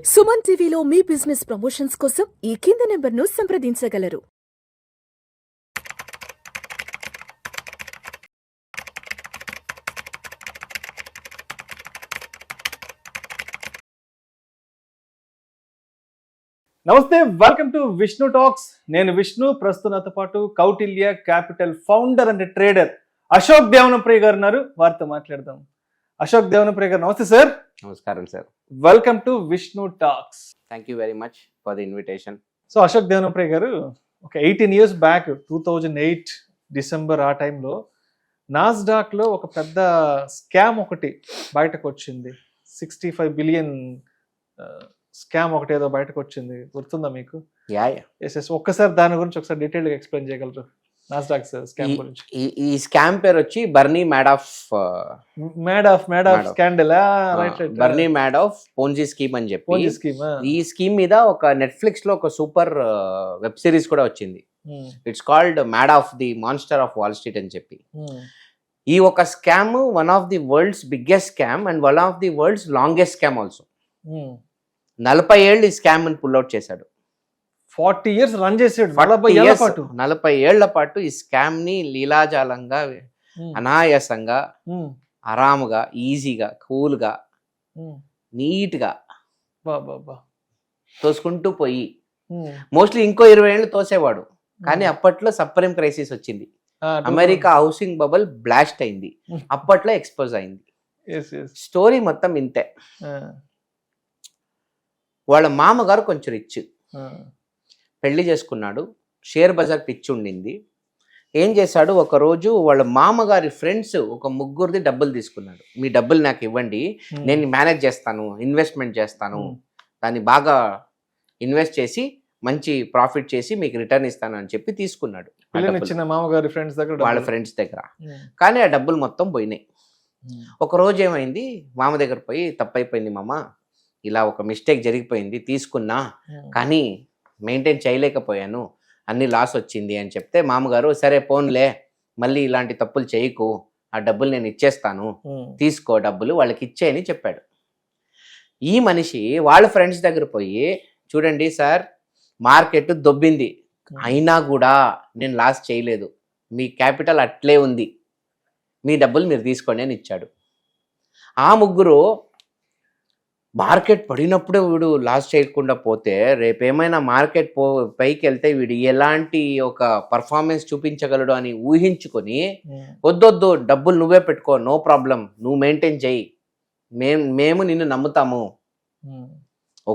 సుమన్ టీవీలో మీ business promotions కోసం ఈ కింది నెంబర్ను సంప్రదించగలరు. నమస్తే, వెల్కమ్ టు విష్ణు టాక్స్. నేను విష్ణు. ప్రస్తుతం నాతో పాటు Kautilya capital founder and trader Ashok Devanapriya garu ఉన్నారు. వారితో మాట్లాడదాం. అశోక్ దేవనప్రియ గారు, నమస్తే సార్. నమస్కారం sir. Welcome to Vishnu talks. Thank you very much for the invitation. So Ashok Devanapriya garu, ఒక 18 years బ్యాక్ 2008 డిసెంబర్ ఆ టైంలో నాస్డాక్ లో ఒక పెద్ద స్కామ్ ఒకటి బయటకు వచ్చింది. 65 billion స్కామ్ ఒకటి ఏదో బయటకు వచ్చింది, గుర్తుందా మీకు? ఎస్. ఒక్కసారి దాని గురించి ఒకసారి డీటెయిల్ గా ఎక్స్ప్లెయిన్ చేయగలరు? నాస్డాక్ స్కామ్ గురించి. ఈ స్కామ్ పేరు వచ్చి బర్నీ మ్యాడాఫ్ స్కాండల్. బర్నీ మ్యాడాఫ్ పోన్జీ స్కీమ్ అని చెప్పి ఈ స్కీమ్ మీద ఒక నెట్ఫ్లిక్స్ లో ఒక సూపర్ వెబ్ సిరీస్ కూడా వచ్చింది. It's called Madoff the monster of Wall Street అని చెప్పి. ఈ ఒక scam one of the world's biggest scam and one of the world's longest scam also. 40 ఏళ్ళు ఈ స్కామ్ ని పుల్అవుట్ చేశాడు. 40 years రన్ చేసాడు. 40 ఏళ్ల పాటు ఈ స్కామ్ ని లీలాజాలంగా, అనాయాసంగా, ఆరాముగా, ఈజీగా, కూల్ గా, నీట్ గా తోసుకుంటూ పోయి మోస్ట్లీ ఇంకో 20 ఏళ్ళు తోసేవాడు. కానీ అప్పట్లో సప్రీం క్రైసిస్ వచ్చింది. అమెరికా హౌసింగ్ బబుల్ బ్లాస్ట్ అయింది. అప్పట్లో ఎక్స్పోజ్ అయింది. స్టోరీ మొత్తం ఇంతే. వాళ్ళ మామగారు కొంచెం రిచ్, పెళ్లి చేసుకున్నాడు. షేర్ బజార్ పిచ్చి ఉండింది. ఏం చేశాడు, ఒకరోజు వాళ్ళ మామగారి ఫ్రెండ్స్ ఒక ముగ్గురిది డబ్బులు తీసుకున్నాడు. మీ డబ్బులు నాకు ఇవ్వండి, నేను మేనేజ్ చేస్తాను, ఇన్వెస్ట్మెంట్ చేస్తాను, దాన్ని బాగా ఇన్వెస్ట్ చేసి మంచి ప్రాఫిట్ చేసి మీకు రిటర్న్ ఇస్తాను అని చెప్పి తీసుకున్నాడు మామగారి ఫ్రెండ్స్ దగ్గర, వాళ్ళ ఫ్రెండ్స్ దగ్గర. కానీ ఆ డబ్బులు మొత్తం పోయినాయి. ఒక రోజు ఏమైంది, మామ దగ్గర పోయి తప్పైపోయింది మామ, ఇలా ఒక మిస్టేక్ జరిగిపోయింది, తీసుకున్నా కానీ మెయింటైన్ చేయలేకపోయాను, అన్ని లాస్ వచ్చింది అని చెప్తే మామగారు సరే పోన్లే, మళ్ళీ ఇలాంటి తప్పులు చేయకు, ఆ డబ్బులు నేను ఇచ్చేస్తాను, తీసుకో డబ్బులు వాళ్ళకి ఇచ్చేయని చెప్పాడు. ఈ మనిషి వాళ్ళ ఫ్రెండ్స్ దగ్గర పోయి, చూడండి సార్, మార్కెట్ దొబ్బింది, అయినా కూడా నేను లాస్ చేయలేదు, మీ క్యాపిటల్ అట్లే ఉంది, మీ డబ్బులు మీరు తీసుకోండి అని ఇచ్చాడు. ఆ ముగ్గురు మార్కెట్ పడినప్పుడే వీడు లాస్ చేయకుండా పోతే రేపేమైనా మార్కెట్ పైకి వెళ్తే వీడు ఎలాంటి ఒక పర్ఫార్మెన్స్ చూపించగలడు అని ఊహించుకొని, వద్దొద్దు డబ్బులు నువ్వే పెట్టుకో, నో ప్రాబ్లం, నువ్వు మెయింటైన్ చేయి, మేము నిన్ను నమ్ముతాము,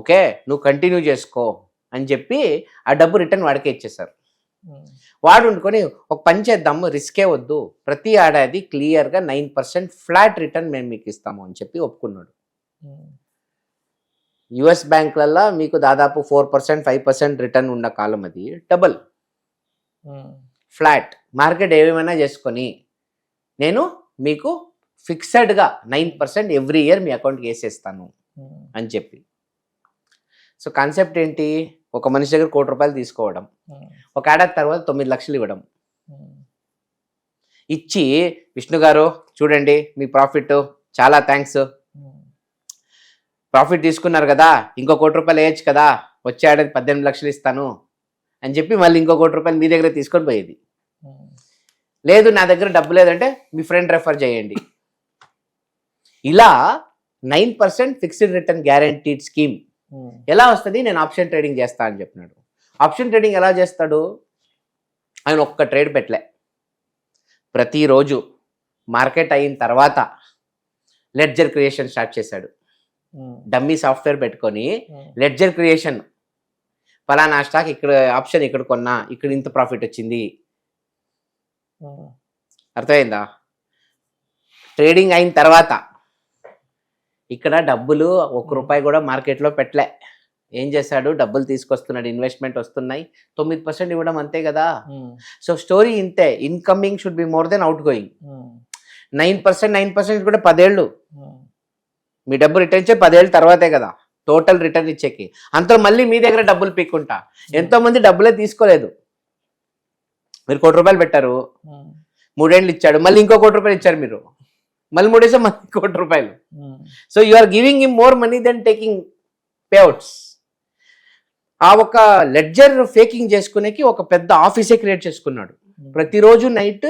ఓకే నువ్వు కంటిన్యూ చేసుకో అని చెప్పి ఆ డబ్బు రిటర్న్ వాడికే ఇచ్చేసారు. వాడు ఉండుకొని ఒక పని చేద్దాము, రిస్కే వద్దు, ప్రతి ఏడాది క్లియర్గా 9% ఫ్లాట్ రిటర్న్ మేము మీకు ఇస్తాము అని చెప్పి ఒప్పుకున్నాడు. యుఎస్ బ్యాంకులలో మీకు దాదాపు 4%, 5% రిటర్న్ ఉన్న కాలం అది డబుల్ ఫ్లాట్. మార్కెట్ ఏమైనా చేసుకొని నేను మీకు ఫిక్స్డ్గా 9% ఎవ్రీ ఇయర్ మీ అకౌంట్కి వేసేస్తాను అని చెప్పి. సో కాన్సెప్ట్ ఏంటి, ఒక మనిషి దగ్గర ₹1,00,00,000 తీసుకోవడం, ఒక ఏడాది తర్వాత 9 లక్షలు ఇవ్వడం. ఇచ్చి విష్ణు గారు చూడండి మీ ప్రాఫిట్, చాలా థ్యాంక్స్, ప్రాఫిట్ తీసుకున్నారు కదా, ఇంకో ₹1,00,00,000 వేయచ్చు కదా, వచ్చే ఏడాది 18 లక్షలు ఇస్తాను అని చెప్పి మళ్ళీ ఇంకో ₹1,00,00,000 మీ దగ్గర తీసుకొని పోయేది. లేదు నా దగ్గర డబ్బు లేదంటే మీ ఫ్రెండ్ రెఫర్ చేయండి. ఇలా 9% ఫిక్స్డ్ రిటర్న్ గ్యారంటీడ్ స్కీమ్ ఎలా వస్తుంది, నేను ఆప్షన్ ట్రేడింగ్ చేస్తా అని చెప్పినాడు. ఆప్షన్ ట్రేడింగ్ ఎలా చేస్తాడు, ఆయన ఒక్క ట్రేడ్ పెట్టలే, ప్రతిరోజు మార్కెట్ అయిన తర్వాత లెడ్జర్ క్రియేషన్ స్టార్ట్ చేశాడు. డమ్మీ సాఫ్ట్వేర్ పెట్టుకొని లెడ్జర్ క్రియేషన్, ఫలానా స్టాక్ ఇక్కడ ఆప్షన్ ఇక్కడ కొన్నా, ఇక్కడ ఇంత ప్రాఫిట్ వచ్చింది, అర్థమైందా? ట్రేడింగ్ అయిన తర్వాత ఇక్కడ డబ్బులు ₹1 కూడా మార్కెట్లో పెట్టలే. ఏం చేశాడు, డబ్బులు తీసుకొస్తున్నాడు, ఇన్వెస్ట్మెంట్ వస్తున్నాయి, 9% ఇవ్వడం, అంతే కదా. సో స్టోరీ ఇంతే, incoming should be more than out going. 9% కూడా 10 ఏళ్ళు మీ డబ్బు రిటర్న్ ఇచ్చే 10 ఏళ్ళ తర్వాతే కదా టోటల్ రిటర్న్ ఇచ్చేకి. అంతా మళ్ళీ మీ దగ్గర డబ్బులు పీక్కుంటా. ఎంతో మంది డబ్బులే తీసుకోలేదు. మీరు ₹1,00,00,000 పెట్టారు, 3 ఏళ్ళు ఇచ్చాడు, మళ్ళీ ఇంకో ₹1,00,00,000 ఇచ్చారు మీరు, మళ్ళీ 3 మళ్ళీ ₹1,00,00,000. So you are giving him more money than taking payouts. ఆ ఒక లెడ్జర్ ఫేకింగ్ చేసుకునేకి ఒక పెద్ద ఆఫీసే క్రియేట్ చేసుకున్నాడు. ప్రతిరోజు నైట్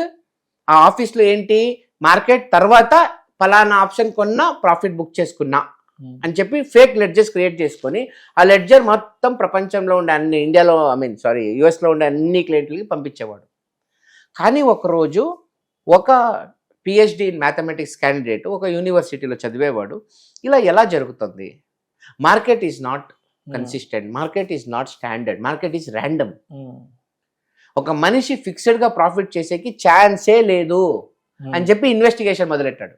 ఆ ఆఫీస్లో ఏంటి, మార్కెట్ తర్వాత ఫలానా ఆప్షన్ కొన్నా ప్రాఫిట్ బుక్ చేసుకున్నా అని చెప్పి ఫేక్ లెడ్జర్స్ క్రియేట్ చేసుకొని ఆ లెడ్జర్ మొత్తం ప్రపంచంలో ఉండే అన్ని ఇండియాలో యుఎస్లో ఉండే అన్ని క్లయింట్లకి పంపించేవాడు. కానీ ఒకరోజు ఒక పిహెచ్డి ఇన్ మ్యాథమెటిక్స్ క్యాండిడేట్ ఒక యూనివర్సిటీలో చదివేవాడు, ఇలా ఎలా జరుగుతుంది, market is not consistent, market is not standard, market is random, ఒక మనిషి ఫిక్స్డ్గా ప్రాఫిట్ చేసేకి ఛాన్సే లేదు అని చెప్పి ఇన్వెస్టిగేషన్ మొదలెట్టాడు.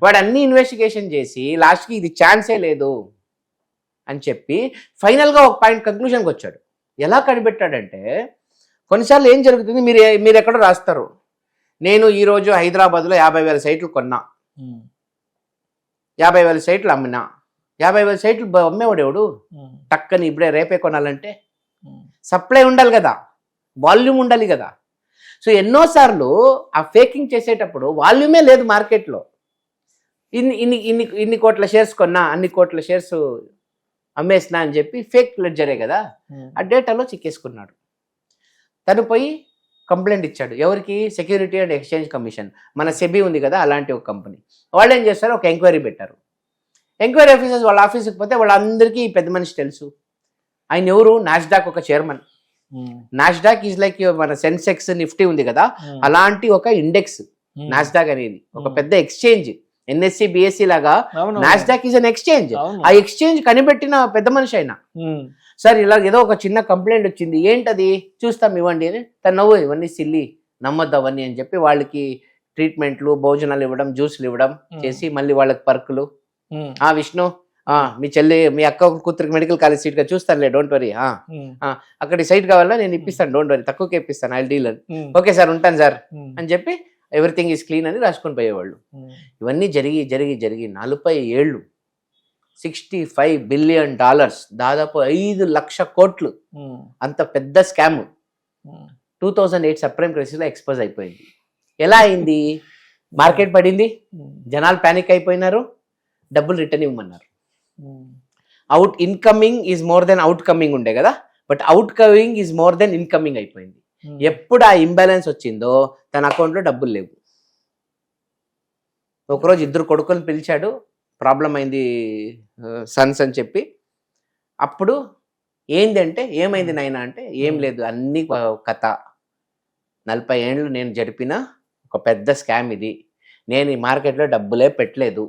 వాడు అన్ని ఇన్వెస్టిగేషన్ చేసి లాస్ట్కి ఇది ఛాన్సే లేదు అని చెప్పి ఫైనల్గా ఒక పాయింట్ కంక్లూషన్కి వచ్చాడు. ఎలా కనిపెట్టాడంటే, కొన్నిసార్లు ఏం జరుగుతుంది, మీరు ఎక్కడో రాస్తారు, నేను ఈరోజు హైదరాబాద్లో 50,000 సైట్లు కొన్నా, 50,000 సైట్లు అమ్మినా, 50,000 సైట్లు అమ్మేవాడు ఎవడు, టక్కని ఇప్పుడే రేపే కొనాలంటే సప్లై ఉండాలి కదా, వాల్యూమ్ ఉండాలి కదా. సో ఎన్నోసార్లు ఆ ఫేకింగ్ చేసేటప్పుడు వాల్యూమే లేదు మార్కెట్లో. ఇన్ని కోట్ల షేర్స్ కొన్నా, అన్ని కోట్ల షేర్స్ అమ్మేసినా అని చెప్పి ఫేక్ లెడ్జరే కదా, ఆ డేటాలో చిక్కేసుకున్నాడు. తను పోయి కంప్లైంట్ ఇచ్చాడు. ఎవరికి? సెక్యూరిటీ అండ్ ఎక్స్చేంజ్ కమిషన్, మన సెబీ ఉంది కదా, అలాంటి ఒక కంపెనీ. వాళ్ళు ఏం చేస్తారు, ఒక ఎంక్వైరీ పెట్టారు. ఎంక్వైరీ ఆఫీసర్స్ వాళ్ళ ఆఫీస్కి పోతే వాళ్ళందరికీ పెద్ద మనిషి తెలుసు. ఆయన ఎవరు? నాస్డాక్ ఒక చైర్మన్. నాస్డాక్ ఈజ్ లైక్ మన సెన్సెక్స్ నిఫ్టీ ఉంది కదా, అలాంటి ఒక ఇండెక్స్ నాస్డాక్ అనేది, ఒక పెద్ద ఎక్స్చేంజ్. ఎన్ఎస్సి బిఎస్సి లాగా నాస్డాక్ ఈజ్ అన్ ఎక్స్చేంజ్. ఆ ఎక్స్చేంజ్ కనిపెట్టిన పెద్ద మనిషి అయినా, సార్ ఇలా ఏదో ఒక చిన్న కంప్లైంట్ వచ్చింది, ఏంటది, చూస్తాం ఇవ్వండి అని. తను నవ్వు, ఇవన్నీ సిల్లి, నమ్మద్దు అవన్నీ అని చెప్పి వాళ్ళకి ట్రీట్మెంట్లు, భోజనాలు ఇవ్వడం, జ్యూస్లు ఇవ్వడం చేసి మళ్ళీ వాళ్ళకి పర్కులు. విష్ణు, మీ చెల్లి, మీ అక్క కూతురికి మెడికల్ కాలేజ్ సీట్ గా చూస్తానులే, డోంట్ వరీ, అక్కడ సైట్ కావాలా నేను ఇప్పిస్తాను, డోంట్ వరీ, తక్కువకే ఇప్పిస్తాను, ఐ డీల్ అని. ఓకే సార్, ఉంటాను సార్ అని చెప్పి ఎవ్రీథింగ్ ఈజ్ క్లీన్ అని రాసుకొని పోయేవాళ్ళు. ఇవన్నీ జరిగి జరిగి జరిగి 40 ఏళ్ళు, $65 బిలియన్, దాదాపు 5 లక్ష కోట్లు, అంత పెద్ద స్కామ్ 2008 సబ్ప్రైమ్ క్రైసిస్ లో ఎక్స్పోజ్ అయిపోయింది. ఎలా అయింది? మార్కెట్ పడింది, జనాలు ప్యానిక్ అయిపోయినారు, డబ్బులు రిటర్న్ ఇవ్వమన్నారు. Incoming is more than out coming ఉండే కదా, but out coming is more than incoming అయిపోయింది. ఎప్పుడు ఆ ఇంబ్యాలెన్స్ వచ్చిందో తన అకౌంట్లో డబ్బులు లేవు. ఒకరోజు 2 కొడుకుని పిలిచాడు, ప్రాబ్లం అయింది సన్స్ అని చెప్పి. అప్పుడు ఏంటంటే, ఏమైంది నాయన అంటే, ఏం లేదు, అన్ని కథ, 40 ఏళ్ళు నేను జరిపిన ఒక పెద్ద స్కామ్ ఇది, నేను ఈ మార్కెట్లో డబ్బులే పెట్టలేదు,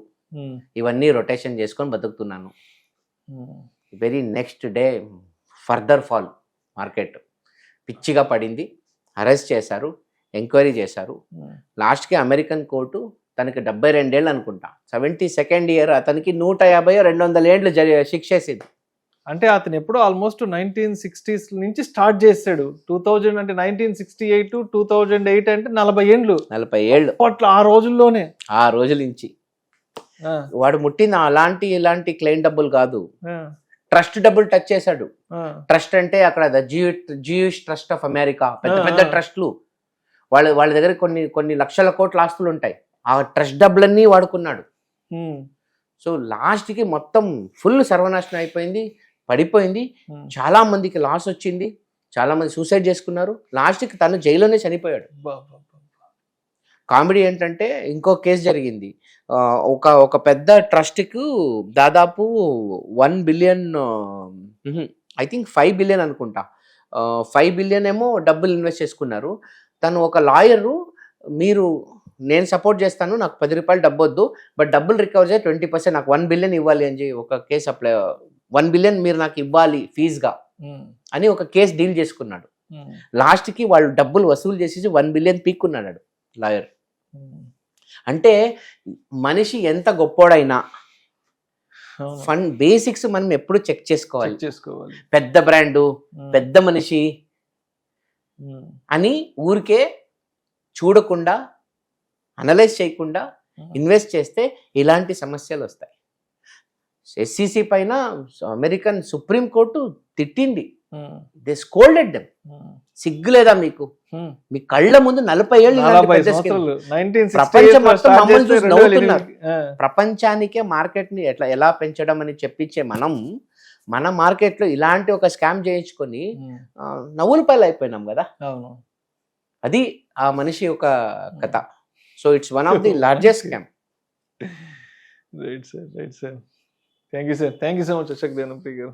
ఇవన్నీ రొటేషన్ చేసుకొని బతుకుతున్నాను. Very next day further fall, market పిచ్చిగా పడింది, అరెస్ట్ చేశారు, ఎంక్వైరీ చేశారు. లాస్ట్కి అమెరికన్ కోర్టు తనకి 72 ఏళ్ళు అనుకుంటా, 72nd ఇయర్, అతనికి 150-200 ఏళ్ళు శిక్ష వేసింది. అంటే అతను ఎప్పుడో ఆల్మోస్ట్ 1960s నుంచి స్టార్ట్ చేశాడు. 2000 అంటే 1968 to 2008 అంటే 40 ఏళ్ళు. 40 ఏళ్ళు అట్లా ఆ రోజుల్లోనే, ఆ రోజుల నుంచి వాడు ముట్టిన ఇలాంటి క్లెయిమ్ డబ్బులు కాదు, ట్రస్ట్ డబ్బులు టచ్ చేశాడు. ట్రస్ట్ అంటే అక్కడ జ్యూయిష్ ట్రస్ట్ ఆఫ్ అమెరికా, పెద్ద పెద్ద ట్రస్ట్లు, వాళ్ళ దగ్గర కొన్ని లక్షల కోట్ల ఆస్తులు ఉంటాయి. ఆ ట్రస్ట్ డబ్బులన్నీ వాడుకున్నాడు. సో లాస్ట్కి మొత్తం ఫుల్ సర్వనాశనం అయిపోయింది, పడిపోయింది. చాలా మందికి లాస్ వచ్చింది, చాలా మంది సూసైడ్ చేసుకున్నారు. లాస్ట్కి తను జైల్లోనే చనిపోయాడు. కామెడీ ఏంటంటే, ఇంకో కేసు జరిగింది. ఒక పెద్ద ట్రస్ట్కు దాదాపు 1 బిలియన్, ఐ థింక్ 5 బిలియన్ అనుకుంటా, 5 బిలియన్ ఏమో డబ్బులు ఇన్వెస్ట్ చేసుకున్నారు. తను ఒక లాయరు, నేను సపోర్ట్ చేస్తాను, నాకు ₹10 డబ్బు వద్దు, బట్ డబ్బులు రికవర్ చేసి 20% నాకు 1 బిలియన్ ఇవ్వాలి అని చెప్పి ఒక కేసు అప్లై, 1 బిలియన్ మీరు నాకు ఇవ్వాలి ఫీజుగా అని ఒక కేసు డీల్ చేసుకున్నాడు. లాస్ట్కి వాళ్ళు డబ్బులు వసూలు చేసేసి 1 బిలియన్ పీక్కున్నాడు లాయర్. అంటే మనిషి ఎంత గొప్పోడైనా ఫండ్ బేసిక్స్ మనం ఎప్పుడు చెక్ చేసుకోవాలి. పెద్ద బ్రాండు, పెద్ద మనిషి అని ఊరికే చూడకుండా, అనలైజ్ చేయకుండా ఇన్వెస్ట్ చేస్తే ఇలాంటి సమస్యలు వస్తాయి. ఎస్సీసీ పైన అమెరికన్ సుప్రీం కోర్టు తిట్టింది, దే స్కోల్డెడ్ దెమ్. సిగ్గులేదా మీకు? మీ కళ్ళ ముందు 40 ఏళ్ళు ప్రపంచం మొత్తం మమ్మల్ని చూసి నవ్వుతున్నారు. ప్రపంచానికే మార్కెట్ ని ఎలా పెంచడం అని చెప్పించే మనం మన మార్కెట్లో ఇలాంటి ఒక స్కామ్ చేయించుకొని ఉమ్, నవ్వుల పాలు అయిపోయినాం కదా. అవును. అది ఆ మనిషి యొక్క కథ. So it's one of the largest scam. Right sir. Thank you so much Ashok Devanapriya గారు.